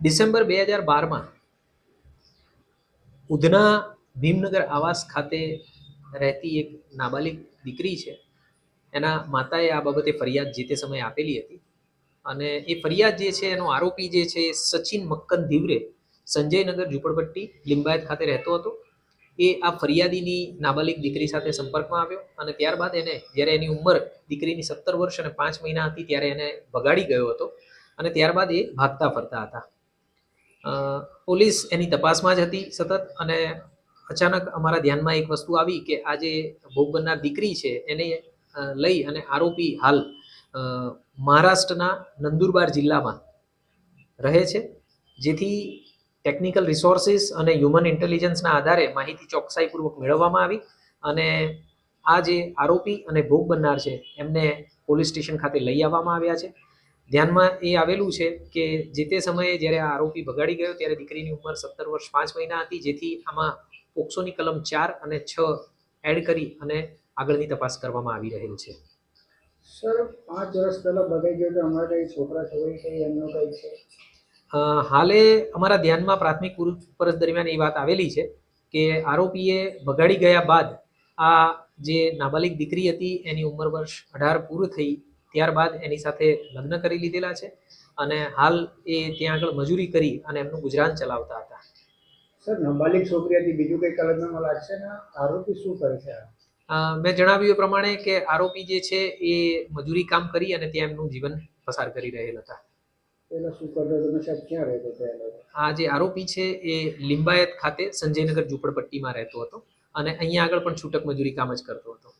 December 2012માં Udhna Bhimnagar આવાસ ખાતે રહેતી એક નાબાલિગ દીકરી છે. એના માતાએ આ બાબતે ફરિયાદ જે તે સમયે આપેલી હતી અને એ ફરિયાદ જે છે એનો આરોપી જે છે સચિન મક્કન ધીવરે સંજયનગર ઝુંપડપટ્ટી લિંબાયત ખાતે રહેતો હતો. એ આ ફરિયાદીની નાબાલિગ દીકરી સાથે સંપર્કમાં આવ્યો અને ત્યારબાદ એને જ્યારે એની ઉંમર દીકરીની 17 વર્ષ અને 5 મહિના હતી ત્યારે એને ભગાડી ગયો હતો અને ત્યારબાદ એ ભાગતા ફરતા હતા. પોલીસ એની તપાસમાં જ હતી સતત અને અચાનક અમારા ધ્યાનમાં એક વસ્તુ આવી કે આ જે ભોગ બનનાર દીકરી છે એને લઈ અને આરોપી હાલ મહારાષ્ટ્રના નંદુરબાર જિલ્લામાં રહે છે. જેથી ટેકનિકલ રિસોર્સિસ અને હ્યુમન ઇન્ટેલિજન્સના આધારે માહિતી ચોકસાઈપૂર્વક મેળવવામાં આવી અને આ જે આરોપી અને ભોગ બનનાર છે એમને પોલીસ સ્ટેશન ખાતે લઈ આવવામાં આવ્યા છે. ધ્યાનમાં એ આવેલું છે કે જે તે સમયે જ્યારે આ આરોપી ભગાડી ગયો ત્યારે દીકરીની ઉંમર 17 વર્ષ 5 મહિના હતી, જેથી આમાં પોક્સોની કલમ 4 અને 6 એડ કરી અને આગળની તપાસ કરવામાં આવી રહેલ છે. સર 5 વર્ષ પહેલા ભગાઈ ગયો તો અમારા કઈ છોકરા છોકરી કઈ એમનો કઈ છે? હાલે અમારા ધ્યાનમાં પ્રાથમિક પૂછપરછ દરમિયાન એ વાત આવેલી છે કે આરોપીએ ભગાડી ગયા બાદ આ જે નાબાલિગ દીકરી હતી એની ઉંમર વર્ષ 18 પૂરું થઈ ત્યારબાદ એની સાથે લગ્ન કરી લીધેલા છે અને હાલ એ ત્યાં આગળ મજૂરી કરી અને એમનું ગુજરાન ચલાવતા હતા. સર નાબાલિગ છોકરી હતી, બીજું કઈ કલમમાં લાગશે ને? આરોપી શું કરે છે? મેં જણાવ્યું એ પ્રમાણે કે આરોપી જે છે એ મજૂરી કામ કરી અને ત્યાં એમનું જીવન પસાર કરી રહેલ હતા. પેલા શું કરતો તમે સાહેબ, ક્યાં રહેતો પહેલા? આ જે આરોપી છે એ લિંબાયત ખાતે સંજયનગર ઝુંપડપટ્ટીમાં રહેતો હતો અને અહીંયા આગળ પણ છૂટક મજૂરી કામ જ કરતો હતો.